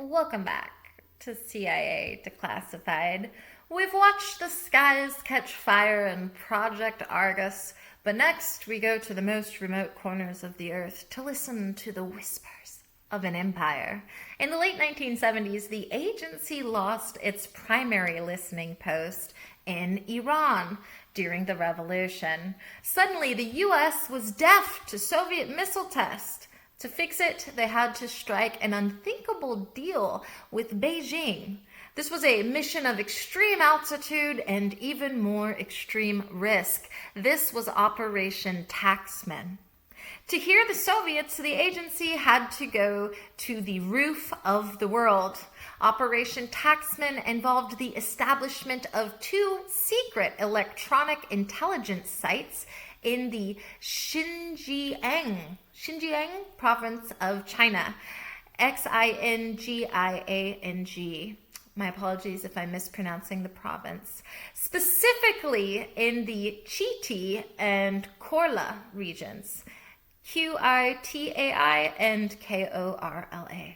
Welcome back to CIA Declassified. We've watched the skies catch fire in Project Argus, but next we go to the most remote corners of the earth to listen to the whispers of an empire. In the late 1970s, the agency lost its primary listening post in Iran during the revolution. Suddenly, the U.S. was deaf to Soviet missile tests. To fix it, they had to strike an unthinkable deal with Beijing. This was a mission of extreme altitude and even more extreme risk. This was Operation TACKSMAN. To hear the Soviets, the agency had to go to the roof of the world. Operation TACKSMAN involved the establishment of two secret electronic intelligence sites in the Xinjiang province of China. Xinjiang. My apologies if I'm mispronouncing the province. Specifically in the Chiti and Korla regions. Qitai and Korla.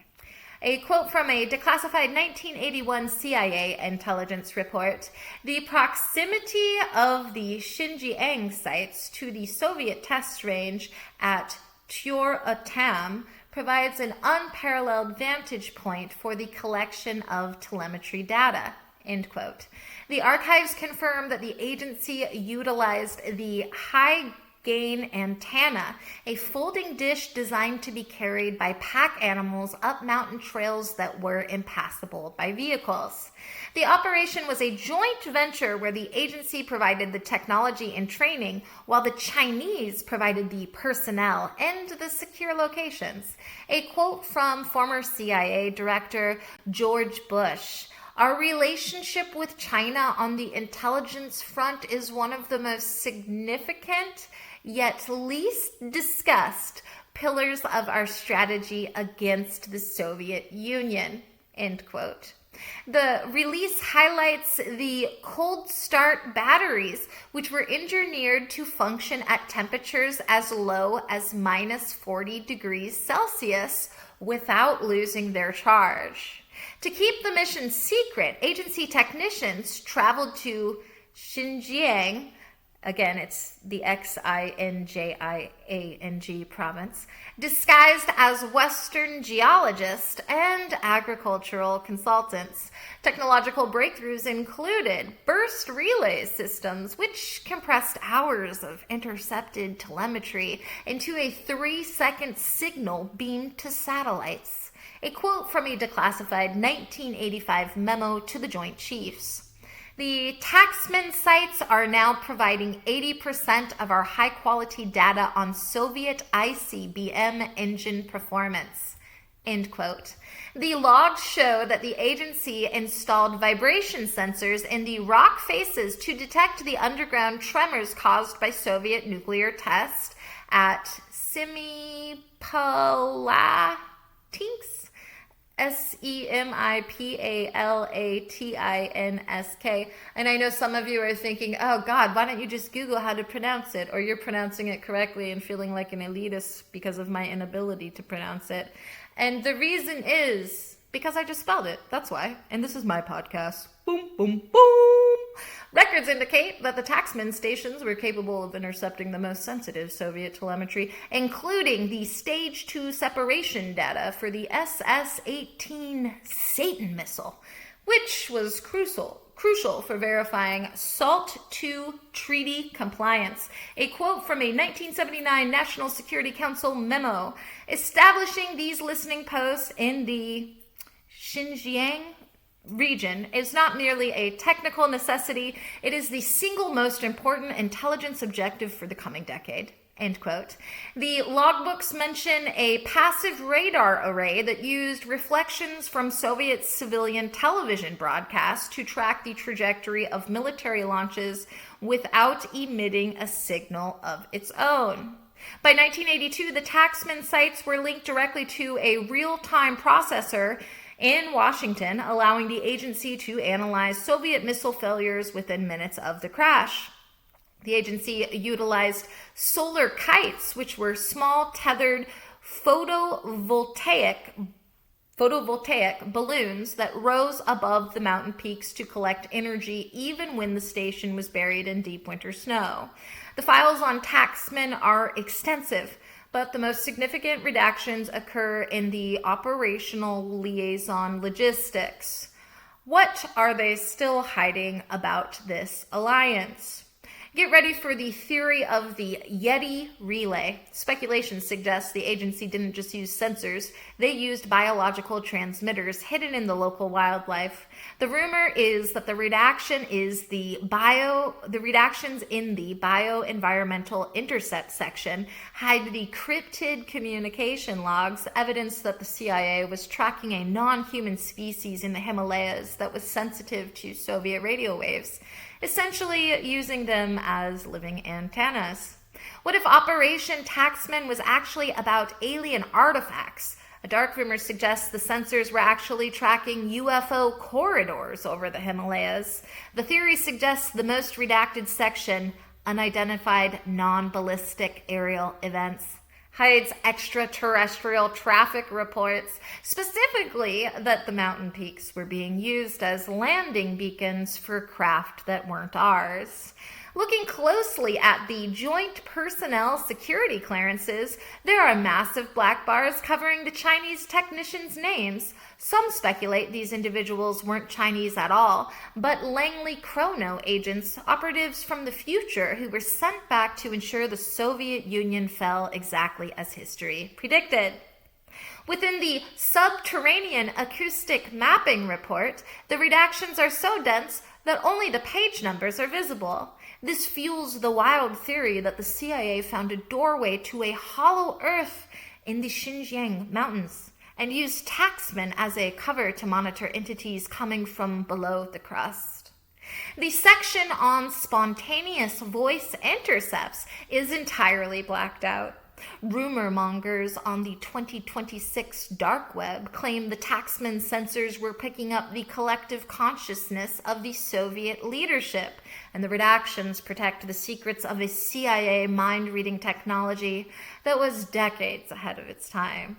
A quote from a declassified 1981 CIA intelligence report: the proximity of the Xinjiang sites to the Soviet test range at Tyor-Atam provides an unparalleled vantage point for the collection of telemetry data. End quote. The archives confirm that the agency utilized the high-gain antenna, a folding dish designed to be carried by pack animals up mountain trails that were impassable by vehicles. The operation was a joint venture where the agency provided the technology and training, while the Chinese provided the personnel and the secure locations. A quote from former CIA Director George Bush: "Our relationship with China on the intelligence front is one of the most significant yet least discussed pillars of our strategy against the Soviet Union." End quote. The release highlights the cold start batteries, which were engineered to function at temperatures as low as minus 40 degrees Celsius without losing their charge. To keep the mission secret, agency technicians traveled to Xinjiang, again, it's the Xinjiang province, disguised as Western geologists and agricultural consultants. Technological breakthroughs included burst relay systems, which compressed hours of intercepted telemetry into a 3-second signal beamed to satellites. A quote from a declassified 1985 memo to the Joint Chiefs: "The TACKSMAN sites are now providing 80% of our high-quality data on Soviet ICBM engine performance." End quote. The logs show that the agency installed vibration sensors in the rock faces to detect the underground tremors caused by Soviet nuclear tests at Semipalatinsk. Semipalatinsk. And I know some of you are thinking, oh God, why don't you just Google how to pronounce it? Or you're pronouncing it correctly and feeling like an elitist because of my inability to pronounce it. And the reason is because I just spelled it. That's why. And this is my podcast. Boom, boom, boom. Records indicate that the TACKSMAN stations were capable of intercepting the most sensitive Soviet telemetry, including the Stage 2 separation data for the SS-18 Satan missile, which was crucial for verifying SALT II treaty compliance. A quote from a 1979 National Security Council memo establishing these listening posts in the Xinjiang region is not merely a technical necessity, it is the single most important intelligence objective for the coming decade. End quote. The logbooks mention a passive radar array that used reflections from Soviet civilian television broadcasts to track the trajectory of military launches without emitting a signal of its own. By 1982, the TACKSMAN sites were linked directly to a real-time processor in Washington, allowing the agency to analyze Soviet missile failures within minutes of the crash. The agency utilized solar kites, which were small tethered photovoltaic photovoltaic balloons that rose above the mountain peaks to collect energy even when the station was buried in deep winter snow. The files on TACKSMAN are extensive, but the most significant redactions occur in the operational liaison logistics. What are they still hiding about this alliance? Get ready for the theory of the Yeti relay. Speculation suggests the agency didn't just use sensors, they used biological transmitters hidden in the local wildlife. The rumor is that the redactions in the bioenvironmental intercept section hide the cryptid communication logs, evidence that the CIA was tracking a non-human species in the Himalayas that was sensitive to Soviet radio waves, essentially using them as living antennas. What if Operation TACKSMAN was actually about alien artifacts? A dark rumor suggests the sensors were actually tracking UFO corridors over the Himalayas. The theory suggests the most redacted section, unidentified non-ballistic aerial events, hides extraterrestrial traffic reports, specifically that the mountain peaks were being used as landing beacons for craft that weren't ours. Looking closely at the Joint Personnel Security Clearances, there are massive black bars covering the Chinese technicians' names. Some speculate these individuals weren't Chinese at all, but Langley Chrono agents, operatives from the future who were sent back to ensure the Soviet Union fell exactly as history predicted. Within the Subterranean Acoustic Mapping Report, the redactions are so dense that only the page numbers are visible. This fuels the wild theory that the CIA found a doorway to a hollow earth in the Xinjiang mountains and used TACKSMAN as a cover to monitor entities coming from below the crust. The section on spontaneous voice intercepts is entirely blacked out. Rumor mongers on the 2026 dark web claim the TACKSMAN sensors were picking up the collective consciousness of the Soviet leadership, and the redactions protect the secrets of a CIA mind-reading technology that was decades ahead of its time.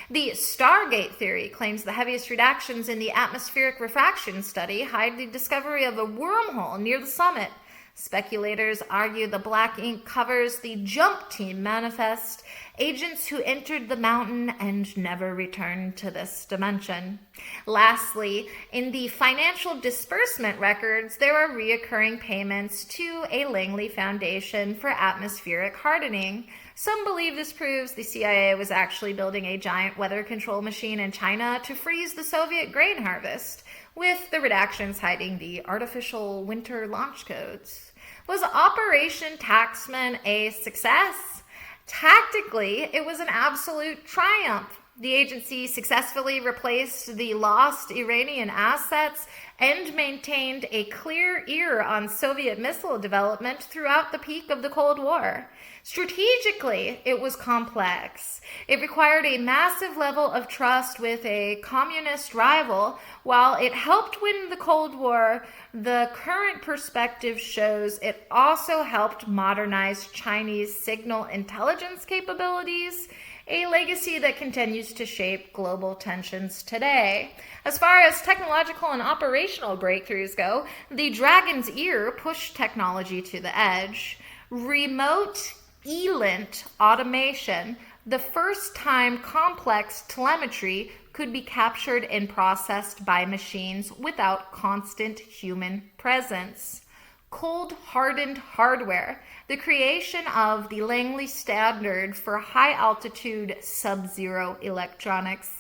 The Stargate theory claims the heaviest redactions in the atmospheric refraction study hide the discovery of a wormhole near the summit. Speculators argue the black ink covers the Jump Team manifest, agents who entered the mountain and never returned to this dimension. Lastly, in the financial disbursement records, there are reoccurring payments to a Langley Foundation for atmospheric hardening. Some believe this proves the CIA was actually building a giant weather control machine in China to freeze the Soviet grain harvest, with the redactions hiding the artificial winter launch codes. Was Operation TACKSMAN a success? Tactically, it was an absolute triumph. The agency successfully replaced the lost Iranian assets and maintained a clear ear on Soviet missile development throughout the peak of the Cold War. Strategically, it was complex. It required a massive level of trust with a communist rival. While it helped win the Cold War, the current perspective shows it also helped modernize Chinese signal intelligence capabilities, a legacy that continues to shape global tensions today. As far as technological and operational breakthroughs go, the Dragon's Ear pushed technology to the edge. Remote ELINT automation, the first time complex telemetry could be captured and processed by machines without constant human presence. Cold-hardened hardware, the creation of the Langley standard for high-altitude sub-zero electronics.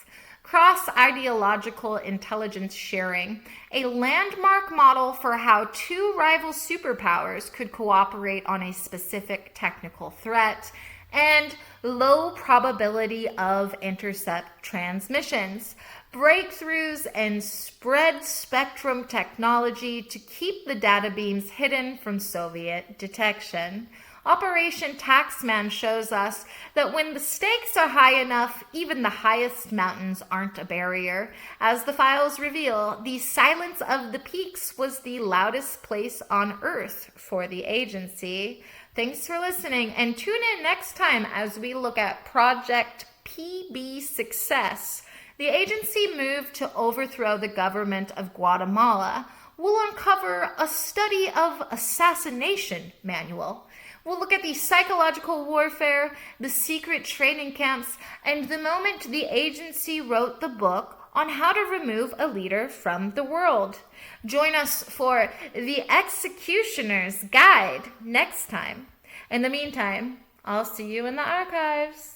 Cross-ideological intelligence sharing, a landmark model for how two rival superpowers could cooperate on a specific technical threat, and low probability of intercept transmissions, breakthroughs in spread spectrum technology to keep the data beams hidden from Soviet detection. Operation TACKSMAN shows us that when the stakes are high enough, even the highest mountains aren't a barrier. As the files reveal, the silence of the peaks was the loudest place on Earth for the agency. Thanks for listening, and tune in next time as we look at Project PB Success, The agency moved to overthrow the government of Guatemala. We'll uncover a study of assassination manual. We'll look at the psychological warfare, the secret training camps, and the moment the agency wrote the book on how to remove a leader from the world. Join us for The Executioner's Guide next time. In the meantime, I'll see you in the archives.